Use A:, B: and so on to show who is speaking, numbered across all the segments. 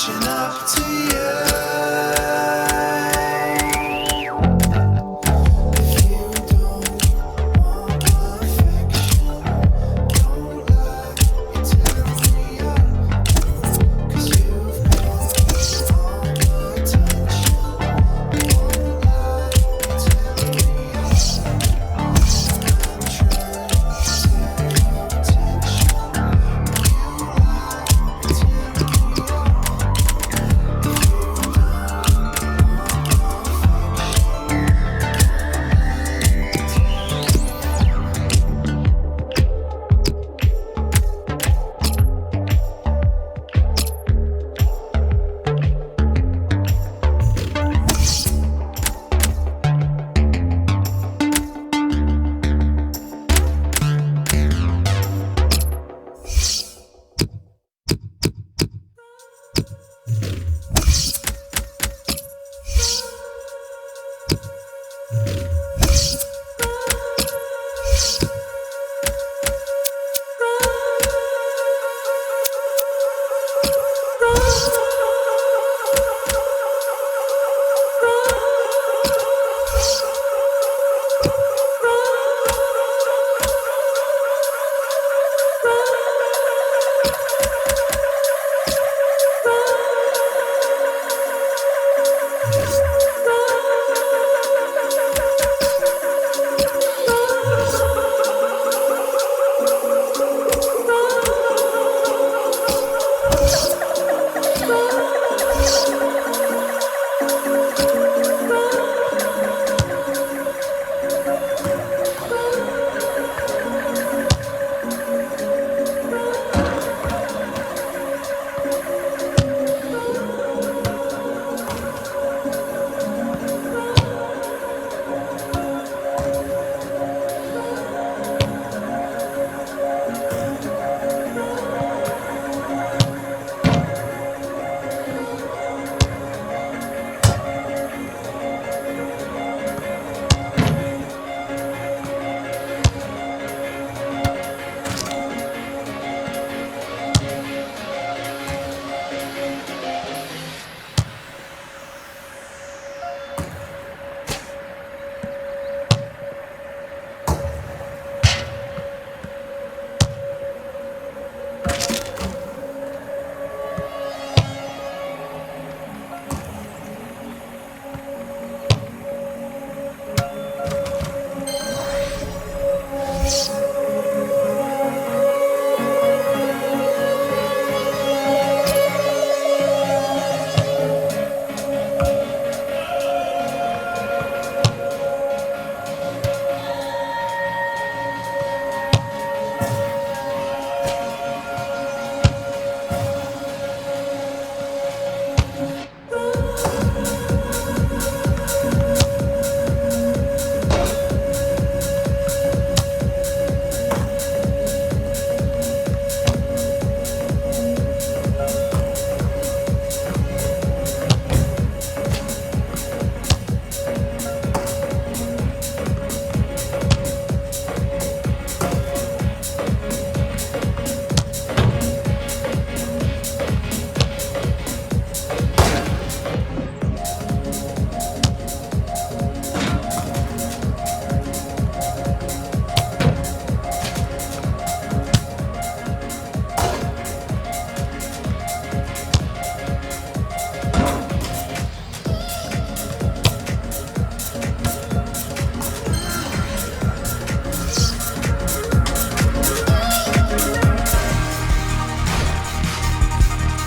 A: catching up to you. If you don't want perfection, don't let it tear me up. 'Cause you've got all the attention, won't let it tear me up. I'm trying to tear your attention, you like it tear me up.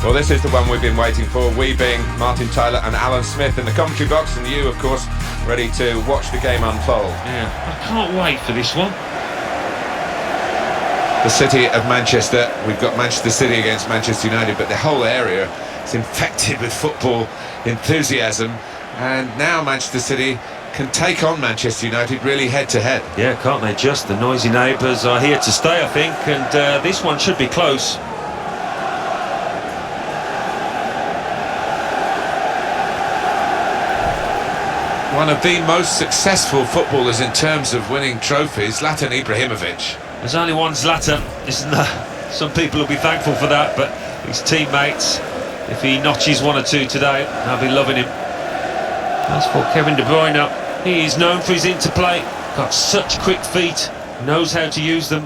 B: Well, this is the one we've been waiting for, we being Martin Tyler and Alan Smith in the commentary box, and you, of course, ready to watch the game unfold.
C: Yeah, I can't wait for this one.
B: The city of Manchester, we've got Manchester City against Manchester United, but the whole area is infected with football enthusiasm, and now Manchester City can take on Manchester United really head-to-head.
C: Yeah, can't they just? The noisy neighbours are here to stay, I think, and this one should be close.
B: One of the most successful footballers in terms of winning trophies, Zlatan Ibrahimovic.
C: There's only one Zlatan, isn't there? Some people will be thankful for that, but his teammates If he notches one or two today, I'll be loving him. As for Kevin De Bruyne, he is known for his interplay. Got such quick feet, knows how to use them.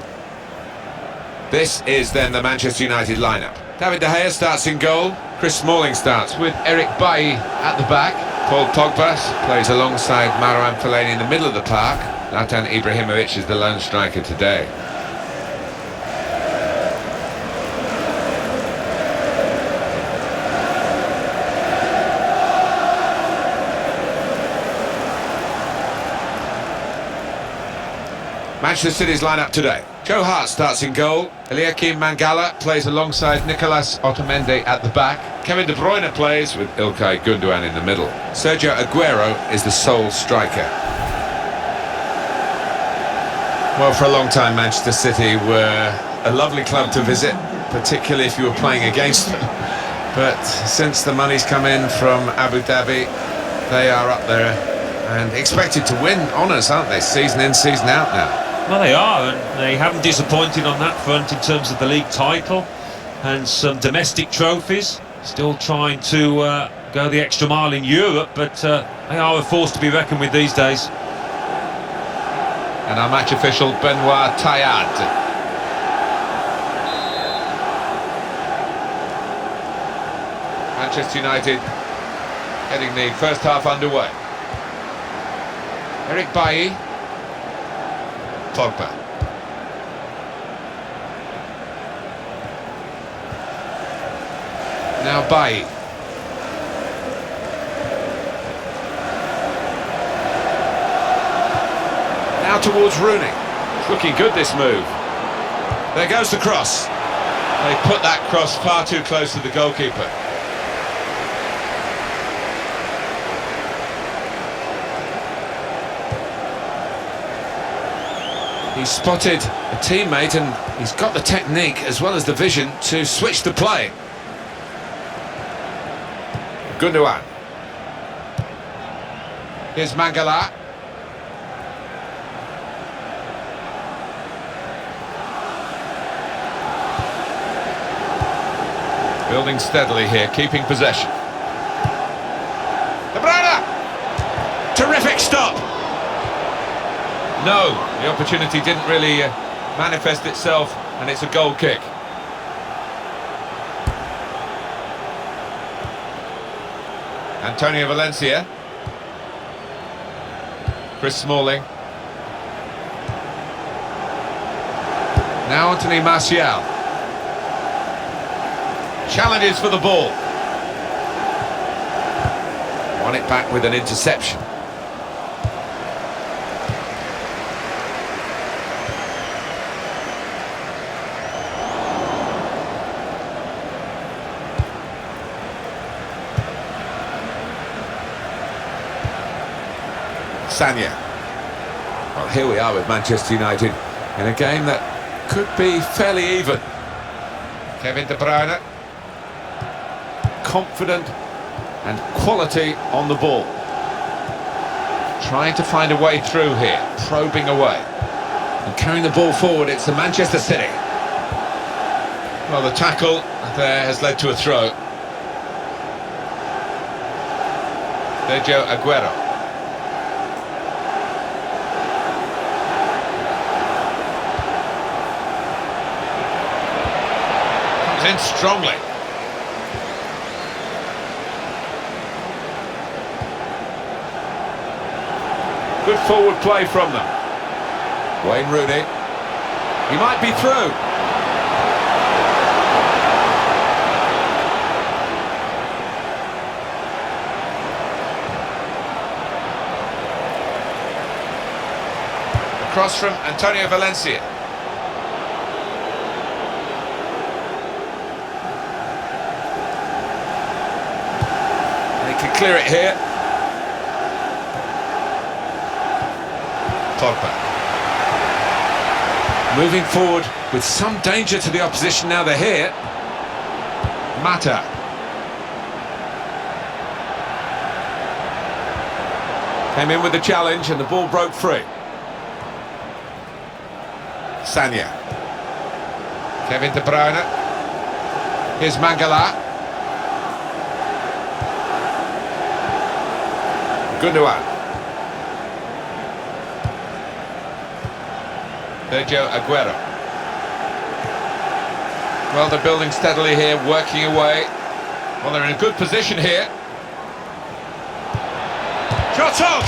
B: This is then the Manchester United lineup. David De Gea starts in goal. Chris Smalling starts with Eric Bailly at the back. Paul Pogba plays alongside Marouane Fellaini in the middle of the park. Zlatan Ibrahimovic is the lone striker today. Manchester City's lineup today. Joe Hart starts in goal. Eliakim Mangala plays alongside Nicolas Otamendi at the back. Kevin De Bruyne plays with Ilkay Gundogan in the middle. Sergio Aguero is the sole striker. Well, for a long time Manchester City were a lovely club to visit, particularly if you were playing against them. But since the money's come in from Abu Dhabi, they are up there and expected to win honours, aren't they? Season in, season out now.
C: Well, they are, and they haven't disappointed on that front in terms of the league title and some domestic trophies. Still trying to go the extra mile in Europe, but they are a force to be reckoned with these days.
B: And our match official, Benoit Tayad. Manchester United getting the first half underway. Eric Bailly. Pogba. Now Bailly. Now towards Rooney. It's looking good, this move. There goes the cross. They put that cross far too close to the goalkeeper. He's spotted a teammate and he's got the technique as well as the vision to switch the play. Gundogan. Here's Mangala. Building steadily here, keeping possession. De Bruyne! Terrific stop! No, the opportunity didn't really manifest itself, and it's a goal kick. Antonio Valencia. Chris Smalling. Now Anthony Martial. Challenges for the ball. Won it back with an interception. Sanya. Well, here we are with Manchester United in a game that could be fairly even. Kevin De Bruyne. Confident and quality on the ball. Trying to find a way through here, probing away. And carrying the ball forward, it's the Manchester City. Well, the tackle there has led to a throw. Sergio Aguero. In strongly. Good forward play from them. Wayne Rooney. He might be through. Across from Antonio Valencia. Can clear it here. Pogba. Moving forward with some danger to the opposition now they're here. Mata. Came in with the challenge and the ball broke free. Sanya. Kevin De Bruyne. Here's Mangala. Gundogan. Sergio Aguero. Well, they're building steadily here, working away. Well, they're in a good position here. Shot on!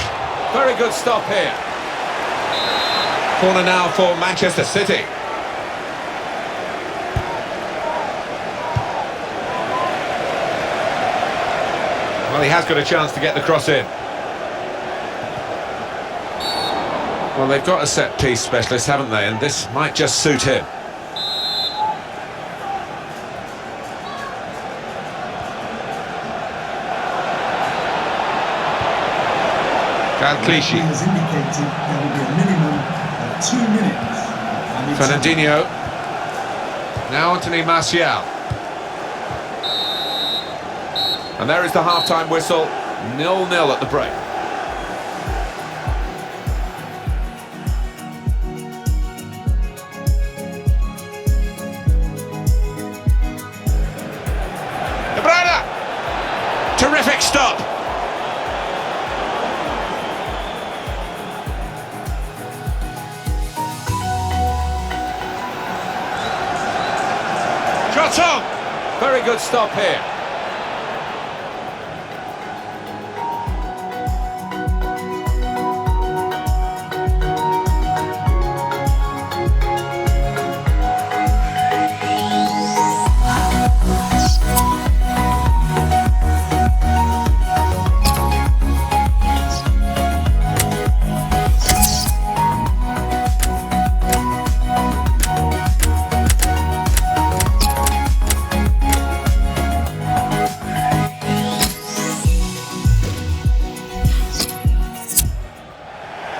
B: Very good stop here. Corner now for Manchester City. Well, he has got a chance to get the cross in. Well, they've got a set-piece specialist, haven't they? And this might just suit him. Clichy.
D: Has indicated there will be a minimum of 2 minutes.
B: Fernandinho. Now Anthony Martial. And there is the half-time whistle. 0-0 at the break. De Bruyne! Terrific stop. Shot on! Very good stop here.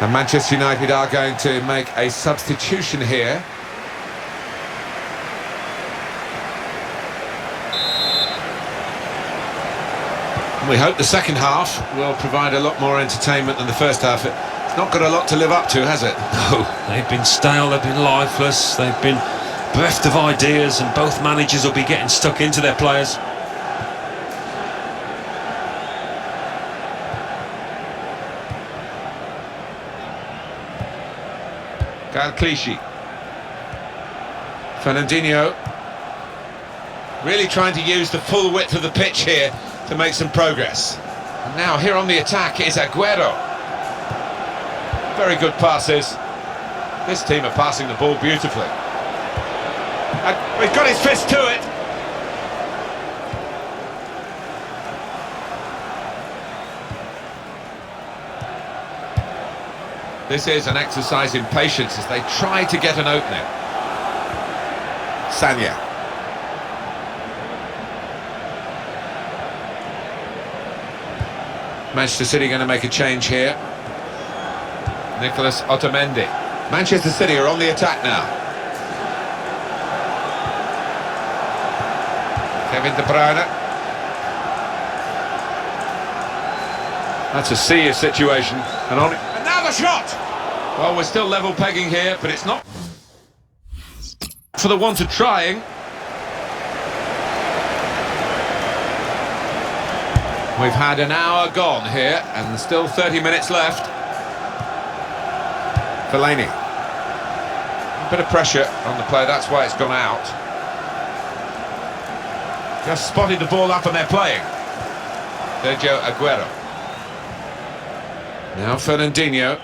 B: And Manchester United are going to make a substitution here. We hope the second half will provide a lot more entertainment than the first half. It's not got a lot to live up to, has it?
C: No, they've been stale, they've been lifeless, they've been bereft of ideas, and both managers will be getting stuck into their players.
B: Clichy. Fernandinho. Really trying to use the full width of the pitch here to make some progress. And now here on the attack is Aguero. Very good passes. This team are passing the ball beautifully. And he's got his fist to it. This is an exercise in patience as they try to get an opening. Sanya. Manchester City going to make a change here. Nicolas Otamendi. Manchester City are on the attack now. Kevin De Bruyne. That's a serious situation. And now the shot! Well, we're still level pegging here, but it's not for the want of trying. We've had an hour gone here, and still 30 minutes left. Fellaini. A bit of pressure on the play, that's why it's gone out. Just spotted the ball up and they're playing. Sergio Aguero. Now Fernandinho.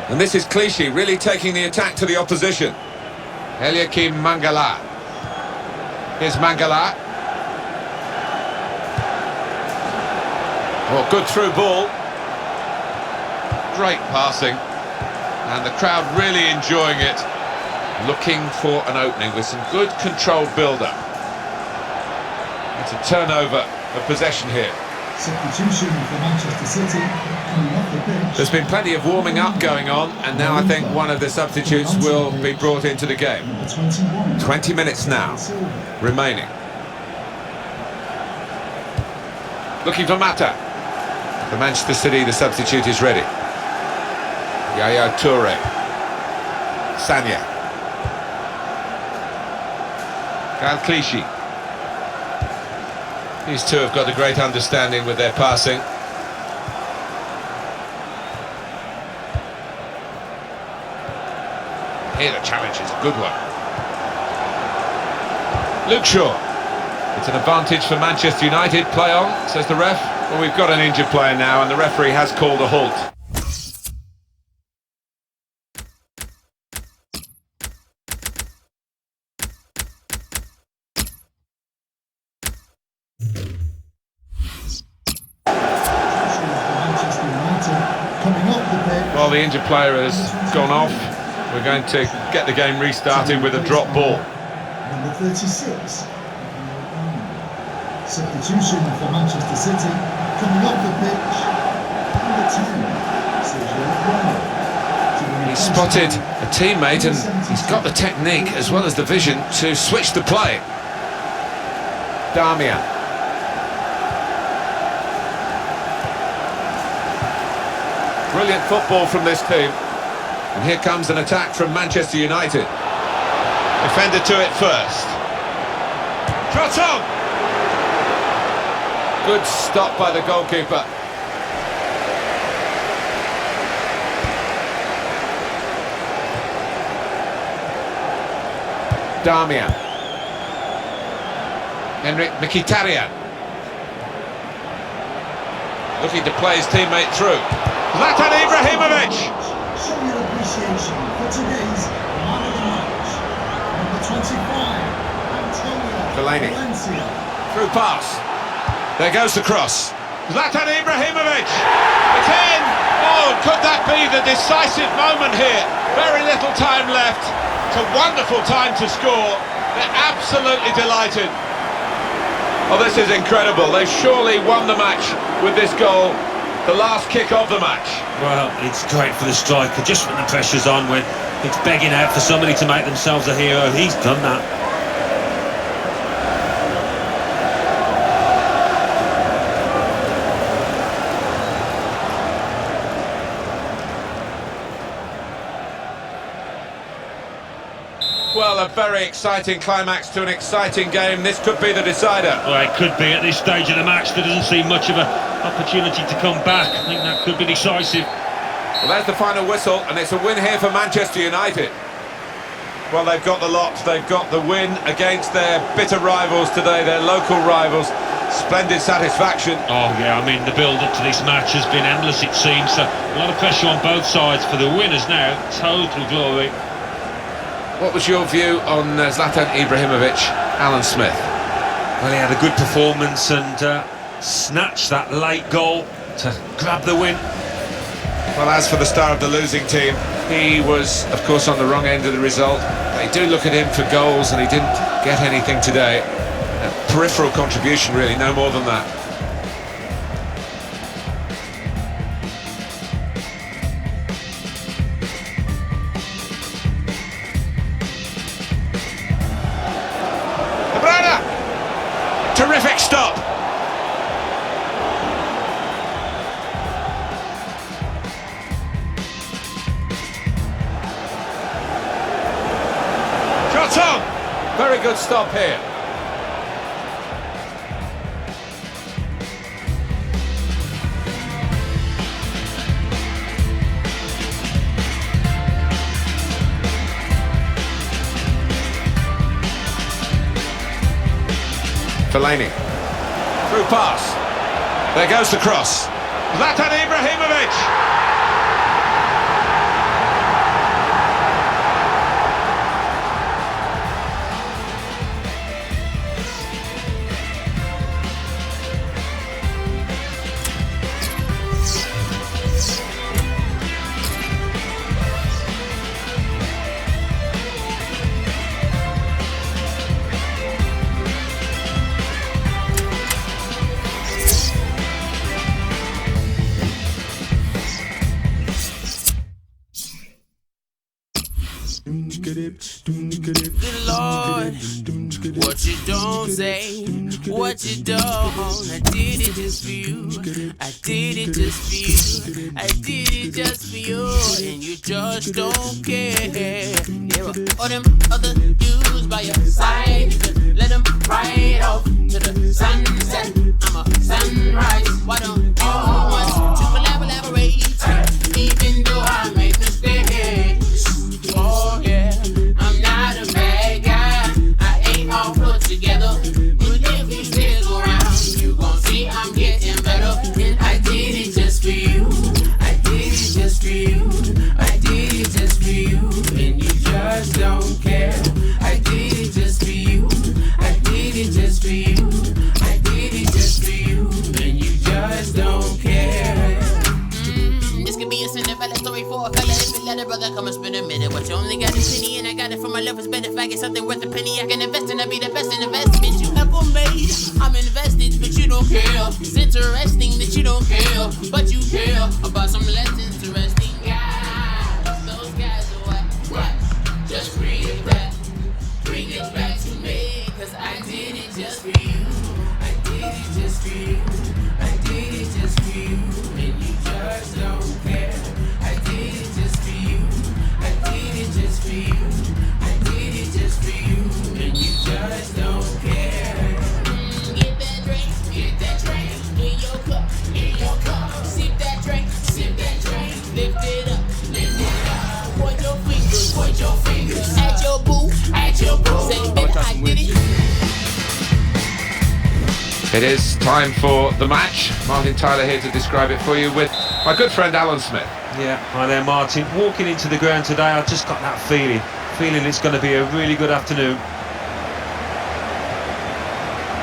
B: And this is Clichy really taking the attack to the opposition. Eliakim Mangala. Here's Mangala. Oh, good through ball. Great passing. And the crowd really enjoying it. Looking for an opening with some good controlled build-up. It's a turnover of possession here.
D: Substitution for Manchester City coming off the pitch.
B: There's been plenty of warming up going on, and now I think one of the substitutes will be brought into the game.
D: Number 21.
B: 20 minutes now remaining. Looking for Mata. For Manchester City, the substitute is ready. Yaya Toure. Sanya. Clichy. These two have got a great understanding with their passing. Here the challenge is a good one. Luke Shaw. It's an advantage for Manchester United. Play on, says the ref.
E: Well, we've got an injured player now, and the referee has called a halt. Well, the injured player has gone off. We're going to get the game restarted with a drop ball.
D: Number 36. Substitution for Manchester City. Coming off the pitch. Number 10.
B: He spotted a teammate and he's got the technique as well as the vision to switch the play.
E: Darmian. Brilliant football from this team.
B: And here comes an attack from Manchester United.
E: Defender to it first.
B: Shot on!
E: Good stop by the goalkeeper. Darmian.
B: Henrik Mkhitaryan.
E: Looking to play his teammate through. Zlatan Ibrahimovic!
D: Show your appreciation for today's man of the match. Number 25, Antonio
E: Fellaini.
D: Valencia.
E: Through pass.
B: There goes the cross.
E: Zlatan Ibrahimovic! It's in! Oh, could that be the decisive moment here? Very little time left. It's a wonderful time to score. They're absolutely delighted. Oh, this is incredible. They've surely won the match with this goal. The last kick of the match.
C: Well, it's great for the striker, just when the pressure's on, when it's begging out for somebody to make themselves a hero. He's done that.
E: Well, a very exciting climax to an exciting game. This could be the decider.
C: Well, it could be at this stage of the match. There doesn't seem much of an opportunity to come back. I think that could be decisive.
E: Well, there's the final whistle, and it's a win here for Manchester United. Well, they've got the lot. They've got the win against their bitter rivals today, their local rivals. Splendid satisfaction.
C: Oh, yeah, I mean, the build-up to this match has been endless, it seems. So a lot of pressure on both sides. For the winners now, total glory.
B: What was your view on Zlatan Ibrahimovic, Alan Smith?
C: Well, he had a good performance and snatched that late goal to grab the win.
B: Well, as for the star of the losing team, he was, of course, on the wrong end of the result. They do look at him for goals and he didn't get anything today. A peripheral contribution, really, no more than that.
E: Terrific stop. Shot on. Very good stop here.
B: Fellaini.
E: Through pass.
B: There goes the cross.
E: Zlatan Ibrahimovic.
F: Good Lord, what you don't say, what you don't. I did it just for you. I did it just for you. I did it just for you, and you just don't care. There were all them other dudes by your side. Let them right off. to the sunset. I'm a sunrise. Why don't you want to collaborate? Even though I make mistakes. Oh yeah, I'm not a bad guy. I ain't all put together. But if you stick around, you gon' see I'm getting better. And I did it just for you. I did it just for you. I did it just for you. And you just don't care. I did it just for you. I did it just for you. I did it just for you. And you just don't care. This could be a Cinderella story for a fella. If you let a brother come and spend a minute. But you only got a penny and I got it from my lover's bed. If I get something worth a penny, I can invest in. I'll be the best investment you ever made. I'm invested, but you don't care. It's interesting that you don't care, but you care about some less interesting guys. Those guys are what? Just bring it back to me. Cause I did it just for you. I did it just for you. I did it just for you. And you just don't care. I did it just for you. I did it just for you. I did it just for you. And you just don't care. Get that drink in your cup, Sip that drink, lift it up. Point your fingers at your boo. Say, baby, I did it.
B: It is time for the match. Martin Tyler here to describe it for you with my good friend Alan Smith.
C: Yeah, hi there, Martin. Walking into the ground today, I've just got that feeling it's going to be a really good afternoon.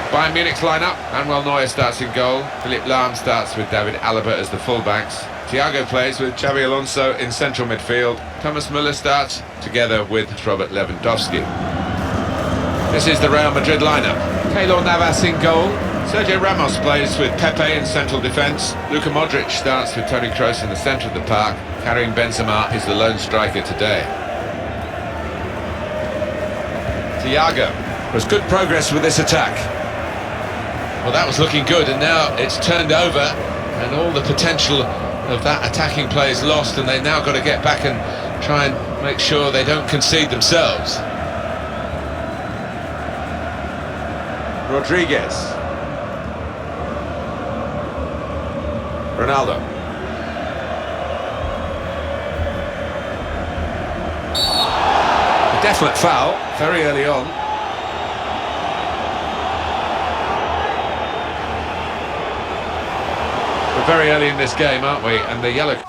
B: Bayern Munich's lineup: Manuel Neuer starts in goal, Philipp Lahm starts with David Alaba as the fullbacks, Thiago plays with Xabi Alonso in central midfield, Thomas Müller starts together with Robert Lewandowski. This is the Real Madrid lineup: Keylor Navas in goal, Sergio Ramos plays with Pepe in central defence, Luka Modric starts with Toni Kroos in the centre of the park, Karim Benzema is the lone striker today. Thiago. There's good progress with this attack. Well, that was looking good, and now it's turned over, and all the potential of that attacking play is lost, and they've now got to get back and try and make sure they don't concede themselves. Rodriguez. Ronaldo. A definite foul very early on. We're very early in this game, aren't we? And the yellow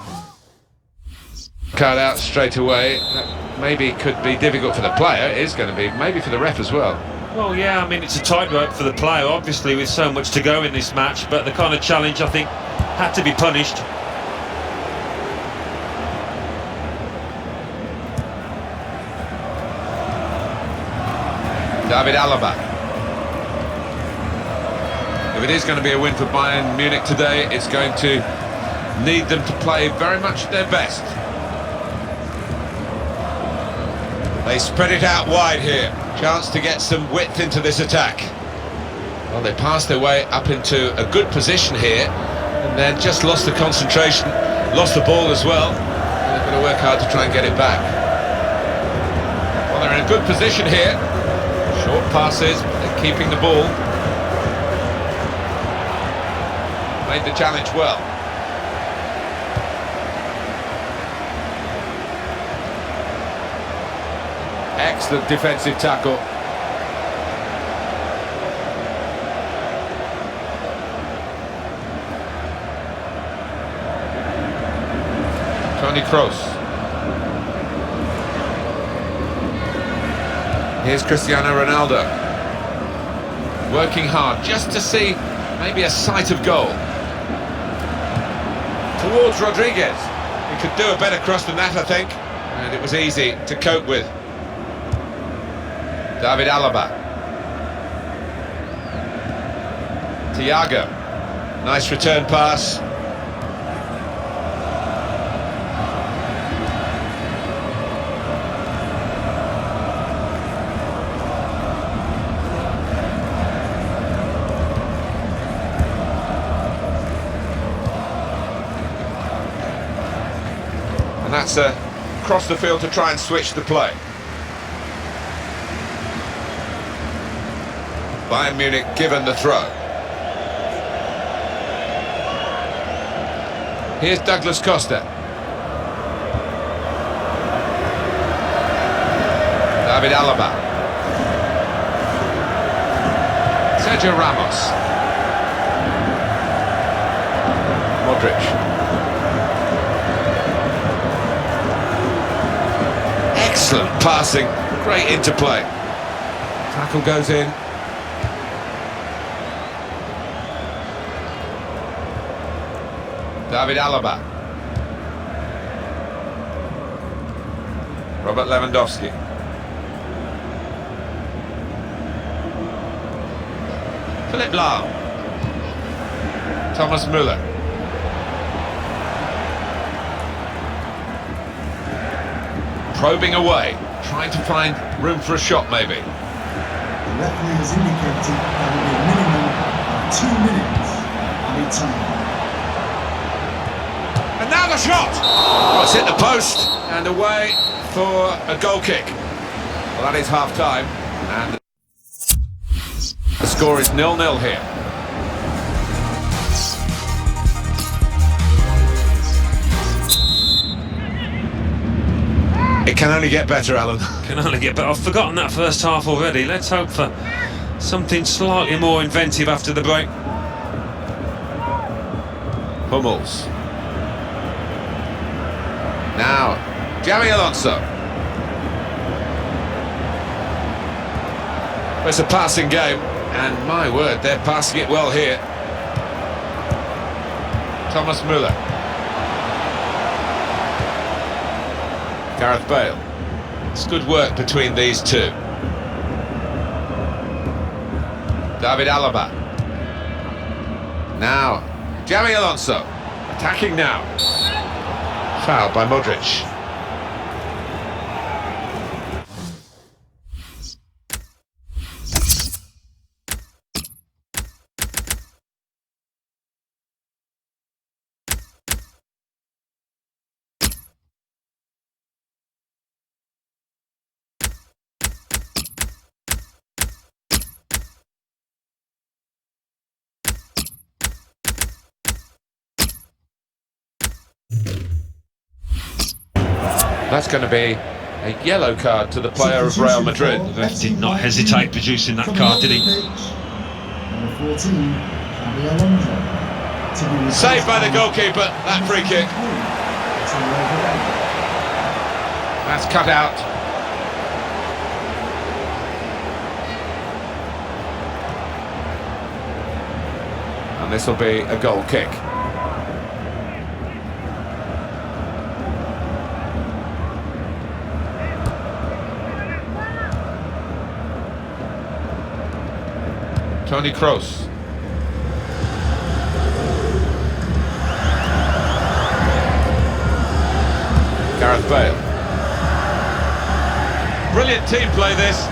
B: card out straight away. That maybe could be difficult for the player. It is going to be, maybe for the ref as well.
C: Well, yeah, I mean, it's a tightrope for the player, obviously, with so much to go in this match, but the kind of challenge, I think, had to be punished.
B: David Alaba. If it is going to be a win for Bayern Munich today, it's going to need them to play very much their best. They spread it out wide here. Chance to get some width into this attack. Well, they passed their way up into a good position here, and then just lost the concentration, lost the ball as well. And they're going to work hard to try and get it back. Well, they're in a good position here. Short passes, but they're keeping the ball. Made the challenge well. Excellent defensive tackle. Toni Kroos. Here's Cristiano Ronaldo. Working hard just to see maybe a sight of goal. Towards Rodriguez. He could do a better cross than that, I think. And it was easy to cope with. David Alaba. Thiago. Nice return pass. And that's across the field to try and switch the play. Bayern Munich given the throw. Here's Douglas Costa. David Alaba. Sergio Ramos. Modric. Excellent passing, great interplay. Tackle goes in. David Alaba. Robert Lewandowski. Philipp Lahm. Thomas Müller. Probing away, trying to find room for a shot maybe.
D: The referee has indicated there will be a minimum of 2 minutes added time.
B: And now the shot! Oh, it's hit the post and away for a goal kick. Well, that is half time, and the score is 0-0 here. It can only get better, Alan.
C: Can only get better. I've forgotten that first half already. Let's hope for something slightly more inventive after the break.
B: Hummels. Now, Xabi Alonso. It's a passing game, and my word, they're passing it well here. Thomas Müller. Gareth Bale. It's good work between these two. David Alaba. Now, Xabi Alonso. Attacking now. Foul by Modric. That's going to be a yellow card to the player of Real Madrid.
C: He did not hesitate producing that card, did he?
D: Number 14, Xabi Alonso.
B: Saved by the goalkeeper, that free kick. That's cut out. And this will be a goal kick. Toni Kroos. Gareth Bale. Brilliant team play this,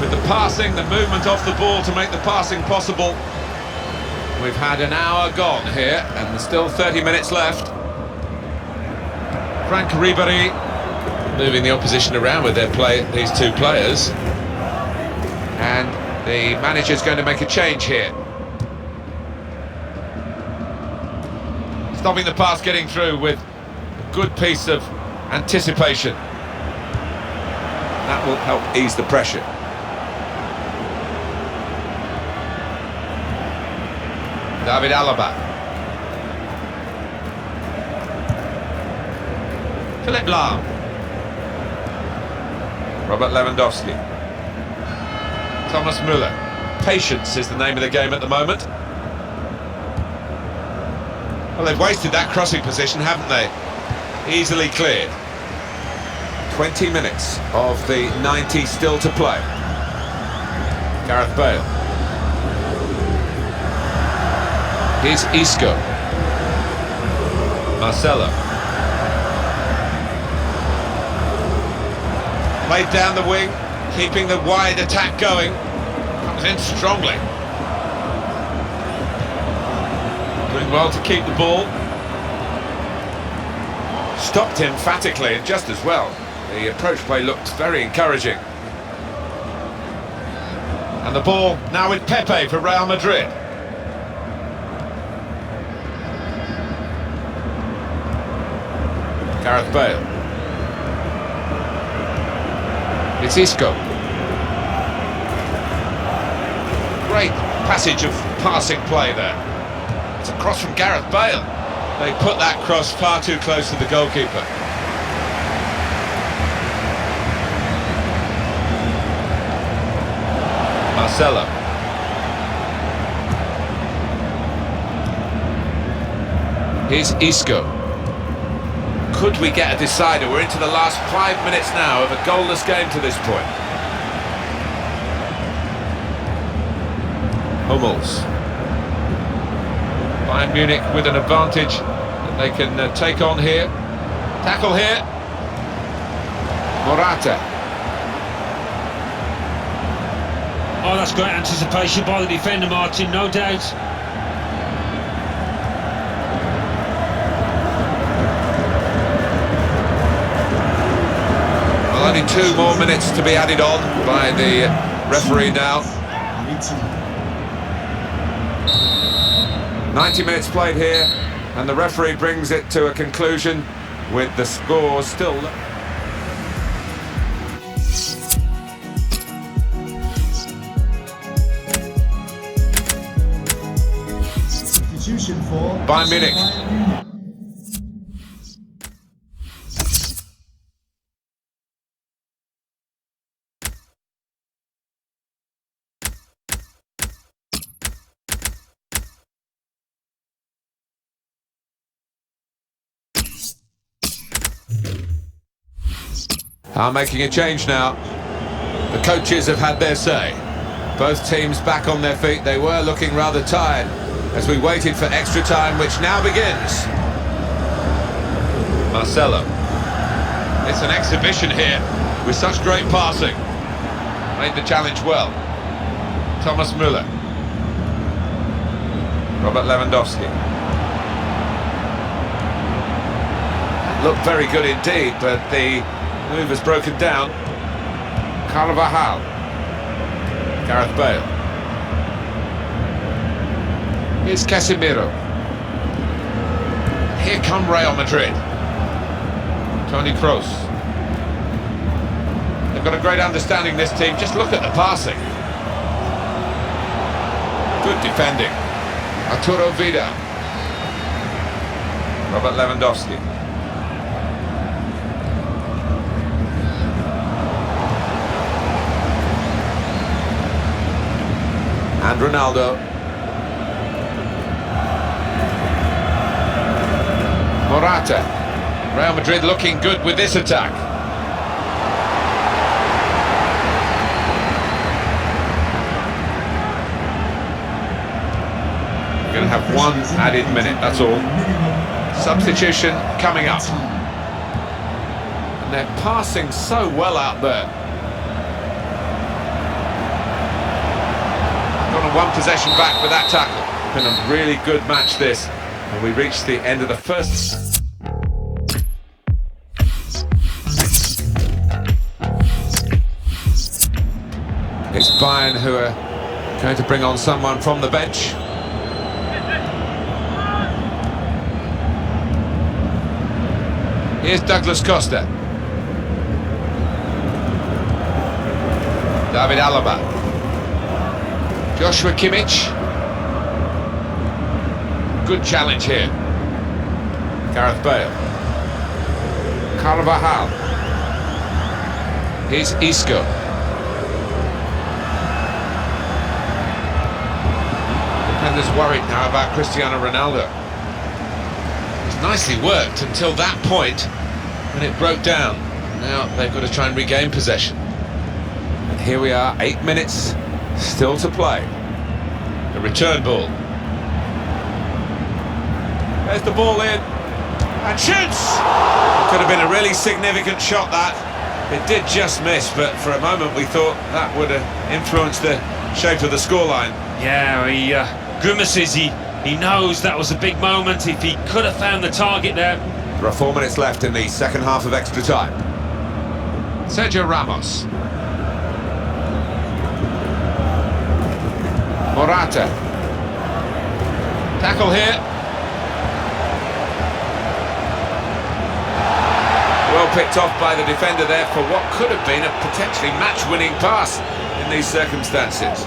B: with the passing, the movement off the ball to make the passing possible. We've had an hour gone here, and there's still 30 minutes left. Frank Ribéry moving the opposition around with these two players. And the manager's going to make a change here. Stopping the pass getting through with a good piece of anticipation. That will help ease the pressure. David Alaba. Philipp Lahm. Robert Lewandowski. Thomas Müller. Patience is the name of the game at the moment. Well, they've wasted that crossing position, haven't they? Easily cleared. 20 minutes of the 90 still to play. Gareth Bale. Here's Isco. Marcelo. Played down the wing, keeping the wide attack going. Comes in strongly. Doing well to keep the ball. Stopped emphatically and just as well. The approach play looked very encouraging. And
E: And the ball now with Pepe for Real Madrid. Gareth Bale. It's Isco. Great passage of passing play there. It's a cross from Gareth Bale. They put that cross far too close to the goalkeeper. Marcelo. Here's Isco. Could we get a decider? We're into the last 5 minutes now of a goalless game to this point. Hummels. Bayern Munich with an advantage that they can take on here. Tackle here. Morata.
C: Oh, that's great anticipation by the defender, Martin, no doubt.
E: Well, only 2 more minutes to be added on by the referee now. 90 minutes played here, and the referee brings it to a conclusion with the score still.
D: Substitution for
E: Bayern Munich. Are making a change now. The coaches have had their say. Both teams back on their feet. They were looking rather tired as we waited for extra time, which now begins. Marcelo. It's an exhibition here with such great passing. Made the challenge well. Thomas Müller. Robert Lewandowski. Looked very good indeed, but the move has broken down. Carvajal. Gareth Bale. Here's Casemiro. Here come Real Madrid. Toni Kroos. They've got a great understanding, this team. Just look at the passing. Good defending. Arturo Vidal. Robert Lewandowski. And Ronaldo. Morata. Real Madrid looking good with this attack. We're going to have 1 added minute, that's all. Substitution coming up. And they're passing so well out there. One possession back with that tackle. Been a really good match this, and we reached the end of the first. It's Bayern who are going to bring on someone from the bench. Here's Douglas Costa. David Alaba. Joshua Kimmich. Good challenge here. Gareth Bale. Carvajal. Here's Isco. Defenders worried now about Cristiano Ronaldo. It's nicely worked until that point when it broke down. Now they've got to try and regain possession. And here we are, 8 minutes still to play. The return ball. There's the ball in. And shoots! Could have been a really significant shot, that. It did just miss, but for a moment we thought that would have influenced the shape of the scoreline.
C: Yeah, he grimaces. He knows that was a big moment. If he could have found the target there.
E: There are 4 minutes left in the second half of extra time. Sergio Ramos.
B: Mata. Tackle here. Well picked off by the defender there for what could have been a potentially match-winning pass in these circumstances.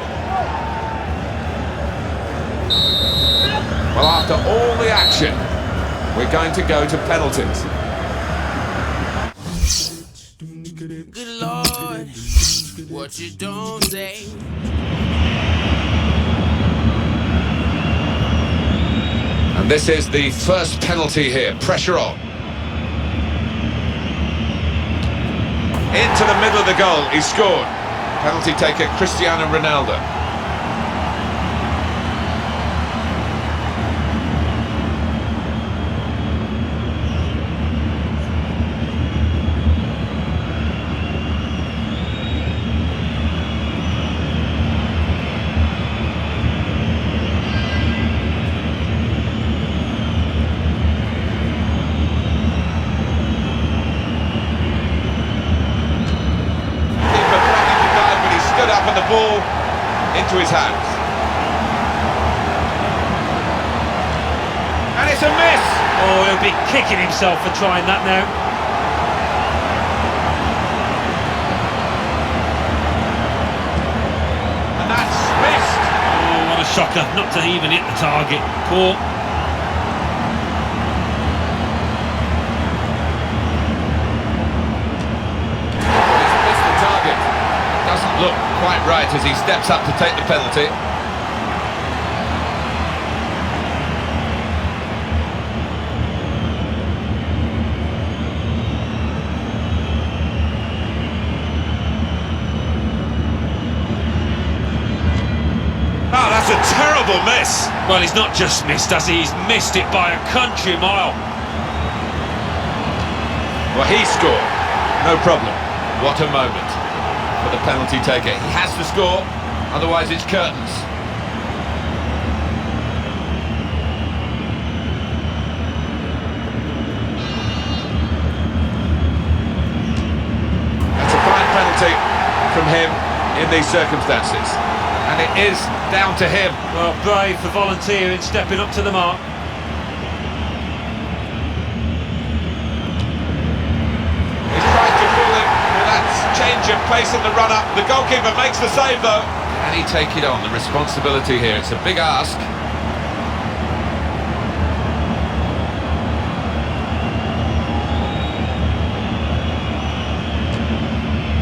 B: Well, after all the action, we're going to go to penalties.
F: Good Lord, what you don't say.
B: And this is the first penalty here. Pressure on. Into the middle of the goal, he scored. Penalty taker Cristiano Ronaldo. Up and the ball into his hands. And it's a miss!
C: Oh, he'll be kicking himself for trying that now.
B: And that's missed!
C: Oh, what a shocker, not to even hit the target. Poor.
B: He's missed the target. Doesn't look quite right as he steps up to take the penalty.
E: Oh, that's a terrible miss.
C: Well, he's not just missed, has he? He's missed it by a country mile.
B: Well, he scored. No problem. What a moment for the penalty taker. He has to score, otherwise it's curtains. That's a fine penalty from him in these circumstances. And it is down to him.
C: Well, brave for volunteering, stepping up to the mark.
B: He's tried to fool him with that change of pace in the run-up. The goalkeeper makes the save, though. Can he take it on? The responsibility here. It's a big ask.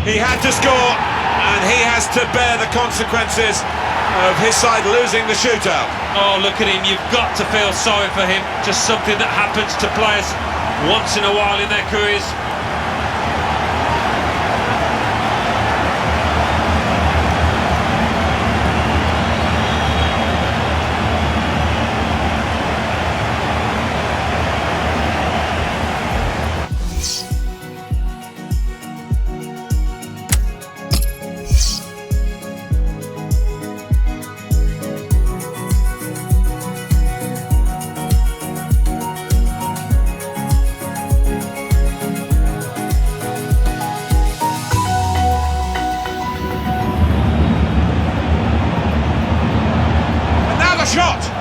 E: He had to score, and he has to bear the consequences of his side losing the shootout.
C: Oh, look at him, you've got to feel sorry for him. Just something that happens to players once in a while in their careers.
E: Shot!